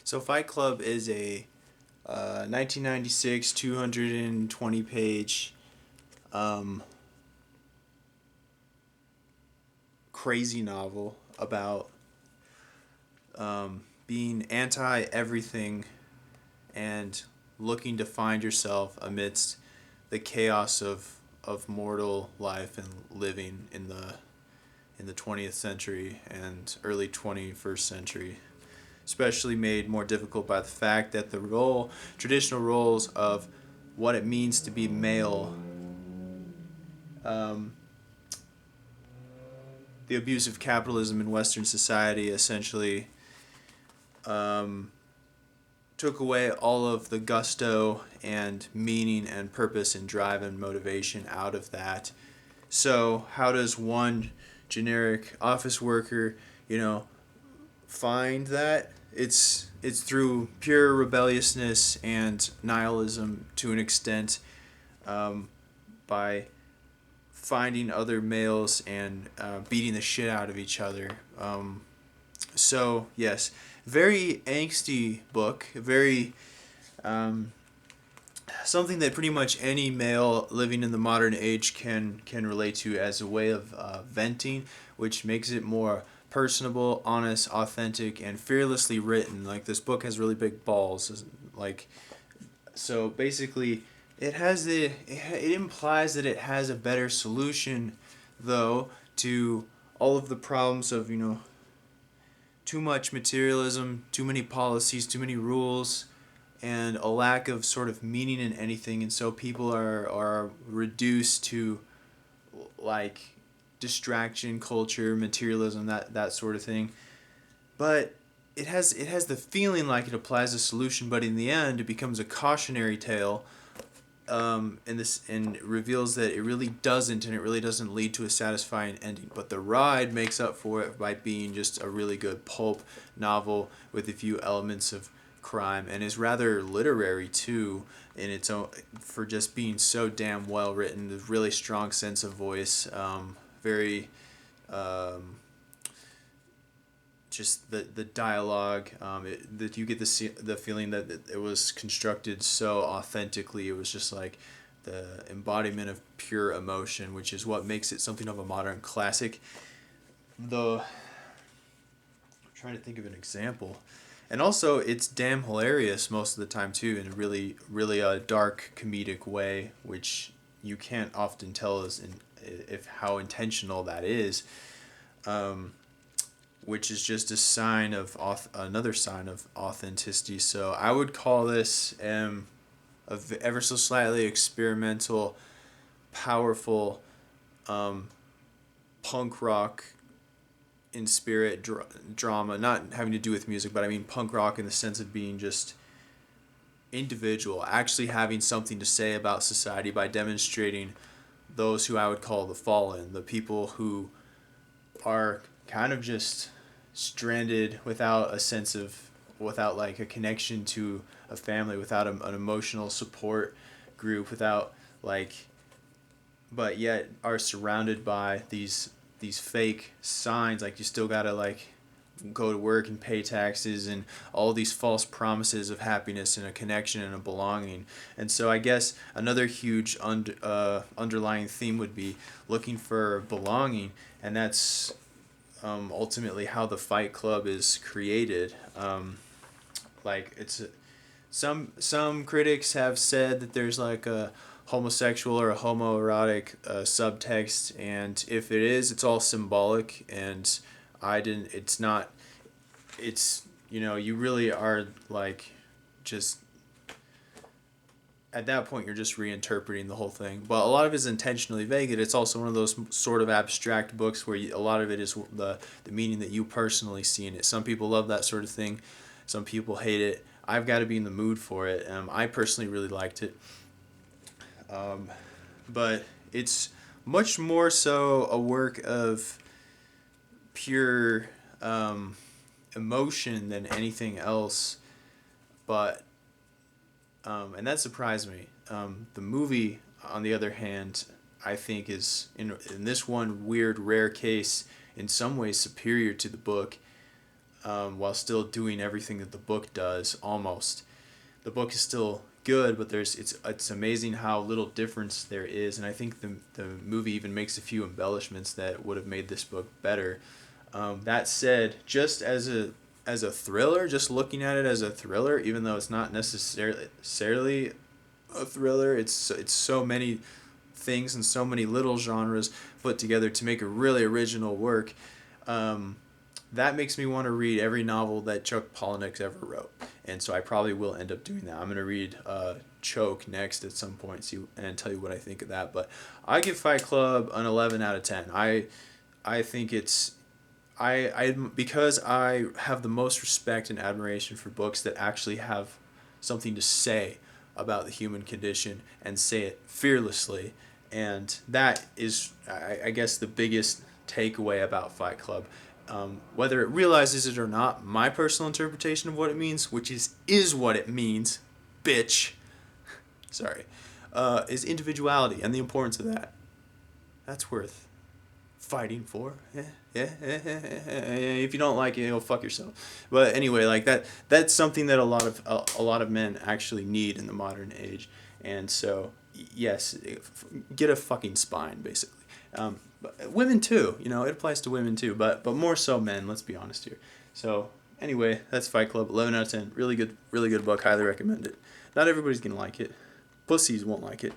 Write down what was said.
So Fight Club is a 1996 220 page um, crazy novel about being anti everything and looking to find yourself amidst the chaos of mortal life and living in the 20th century and early 21st century, especially made more difficult by the fact that the traditional roles of what it means to be male, um, the abuse of capitalism in Western society essentially um, took away all of the gusto and meaning and purpose and drive and motivation out of that. So how does one generic office worker, you know, find that? It's through pure rebelliousness and nihilism to an extent, um, by finding other males and beating the shit out of each other. So yes, very angsty book. Very um, something that pretty much any male living in the modern age can relate to as a way of venting, which makes it more personable, honest, authentic, and fearlessly written. Like this book has really big balls. Like so, basically, it implies that it has a better solution, though, to all of the problems of too much materialism, too many policies, too many rules, and a lack of sort of meaning in anything, and so people are reduced to like distraction culture, materialism, that sort of thing. But it has the feeling like it applies a solution, but in the end it becomes a cautionary tale, and reveals that it really doesn't, and it really doesn't lead to a satisfying ending. But the ride makes up for it by being just a really good pulp novel with a few elements of crime, and is rather literary too in its own, for just being so damn well written. A really strong sense of voice, very um, just the dialogue, that you get the feeling that it was constructed so authentically. It was just like the embodiment of pure emotion, which is what makes it something of a modern classic. Though I'm trying to think of an example, and also it's damn hilarious most of the time too, in a really dark comedic way, which you can't often tell is if how intentional that is. Um, which is just a sign of another sign of authenticity. So I would call this ever so slightly experimental, powerful, um, punk rock in spirit drama, not having to do with music, but I mean punk rock in the sense of being just individual, actually having something to say about society by demonstrating those who I would call the fallen, the people who are kind of just stranded without a sense of, without like a connection to a family, without an emotional support group, without like, but yet are surrounded by these fake signs, like you still gotta like go to work and pay taxes and all these false promises of happiness and a connection and a belonging. And so I guess another huge underlying theme would be looking for belonging, and that's ultimately how the Fight Club is created. Like it's some critics have said that there's like a homosexual or a homoerotic subtext, and if it is, it's all symbolic. And I didn't. It's not. It's you really are like just at that point you're just reinterpreting the whole thing. But a lot of it is intentionally vague. And it's also one of those sort of abstract books where a lot of it is the meaning that you personally see in it. Some people love that sort of thing. Some people hate it. I've got to be in the mood for it. I personally really liked it. Um, but it's much more so a work of pure emotion than anything else. But and that surprised me. The movie, on the other hand, I think is in this one weird rare case in some ways superior to the book. while still doing everything that the book does almost. The book is still good, but it's amazing how little difference there is, and I think the movie even makes a few embellishments that would have made this book better. That said, just as a thriller, just looking at it as a thriller, even though it's not necessarily a thriller, it's so many things and so many little genres put together to make a really original work. That makes me want to read every novel that Chuck Palahniuk ever wrote, and so I probably will end up doing that. I'm gonna read Choke next at some point, and tell you what I think of that. But I give Fight Club an 11 out of 10. I think it's because I have the most respect and admiration for books that actually have something to say about the human condition and say it fearlessly, and that is, I guess, the biggest takeaway about Fight Club. Whether it realizes it or not, my personal interpretation of what it means, which is what it means, bitch, sorry, is individuality and the importance of that. That's worth fighting for. If you don't like it, fuck yourself. But anyway, like that's something that a lot of men actually need in the modern age. And so, yes, get a fucking spine, basically. But women too, it applies to women too, but more so men, let's be honest here. So anyway, that's Fight Club, 11 out of 10. Really good book, highly recommend it. Not everybody's gonna like it. Pussies won't like it.